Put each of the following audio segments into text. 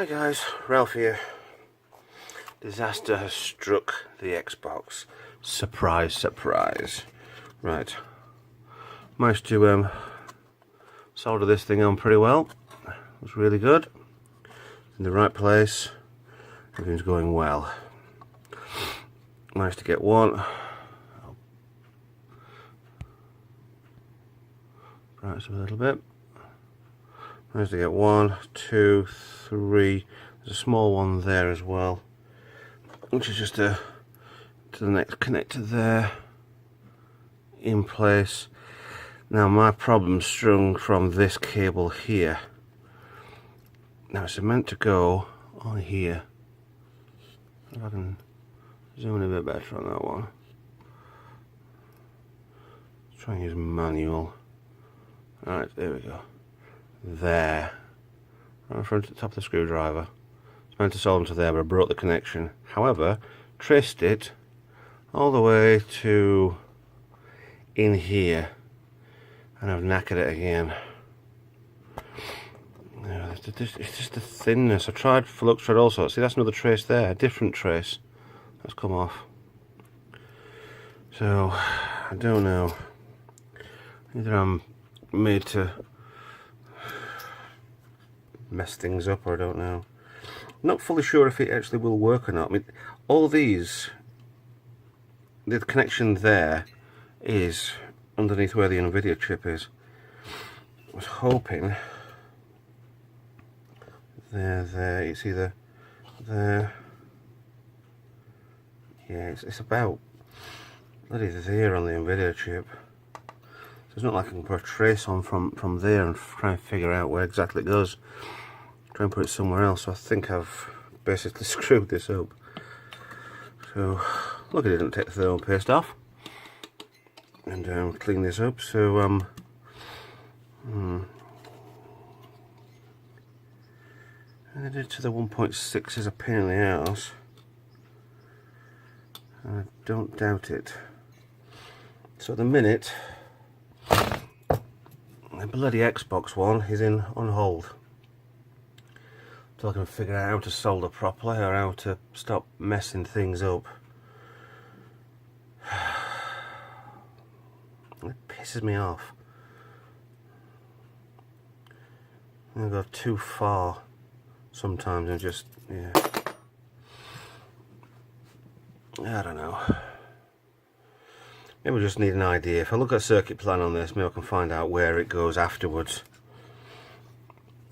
guys, Ralph here. Disaster has struck the Xbox. Surprise, surprise. Right. Managed to solder this thing on pretty well. It was really good. In the right place. Everything's going well. Managed to get one. Brighten it up a little bit. Managed to get 1, 2, 3. There's a small one there as well, which is just to the next connector there in place. Now my problem strung from this cable here. Now it's meant to go on here. If I can zoom in a bit better on that one. Let's try and use manual. Alright, there we go. There. Right in front of the top of the screwdriver. It's meant to solder to there, but I broke the connection. However, traced it all the way to in here, and I've knackered it again. Yeah, it's just the thinness. I tried flux thread also. See, that's another trace there, a different trace that's come off. So I don't know. Either I'm made to mess things up, or I don't know. I'm not fully sure if it actually will work or not. I mean, all these, the connection there is underneath where the NVIDIA chip is. I was hoping there, you see there, yeah, it's about bloody there on the NVIDIA chip. So it's not like I can put a trace on from there and try and figure out where exactly it goes. Try and put it somewhere else. So I think I've basically screwed this up. So look, it didn't take the thermal paste off. And clean this up. So and I did to the 1.6 is a pain in the ass. I don't doubt it. So at the minute, the bloody Xbox One is on hold. Until I can figure out how to solder properly or how to stop messing things up. It pisses me off. I go too far sometimes and just, yeah. I don't know. Maybe we just need an idea. If I look at a circuit plan on this, maybe I can find out where it goes afterwards.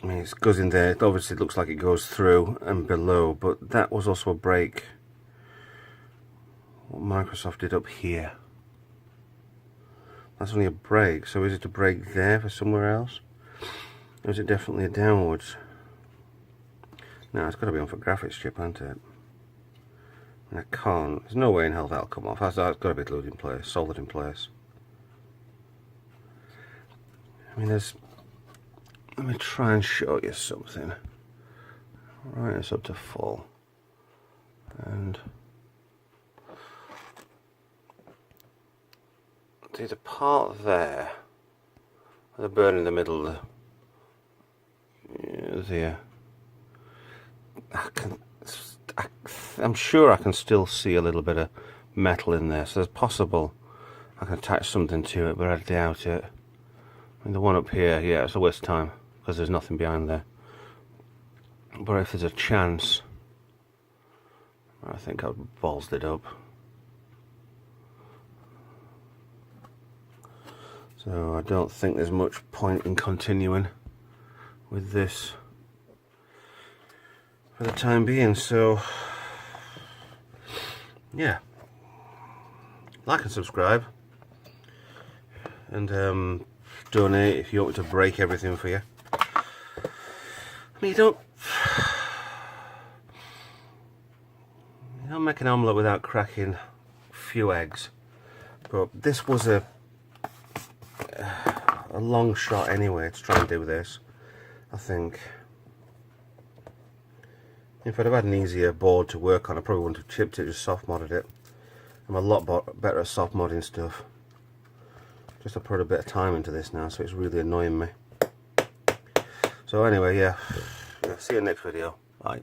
I mean, it goes in there. It obviously looks like it goes through and below, but that was also a break. What Microsoft did up here. That's only a break. So is it a break there for somewhere else? Or is it definitely a downwards? No, it's got to be on for graphics chip, hasn't it? And I can't. There's no way in hell that'll come off. That's got to be glued in place, soldered in place. I mean, there's. Let me try and show you something. Right, it's up to full. And see the part there, the burn in the middle there. I'm sure I can still see a little bit of metal in there, so it's possible I can attach something to it, but I doubt it. I mean, the one up here, yeah, it's a waste of time because there's nothing behind there. But if there's a chance, I think I've ballsed it up. So I don't think there's much point in continuing with this for the time being. So yeah, like and subscribe, and donate if you want me to break everything for you. I mean, you don't make an omelette without cracking a few eggs, but this was a long shot anyway to try and do this. I think if I'd have had an easier board to work on, I probably wouldn't have chipped it, just soft modded it. I'm a lot better at soft modding stuff. Just I put a bit of time into this now, so it's really annoying me. So anyway, yeah, see you in the next video. Bye.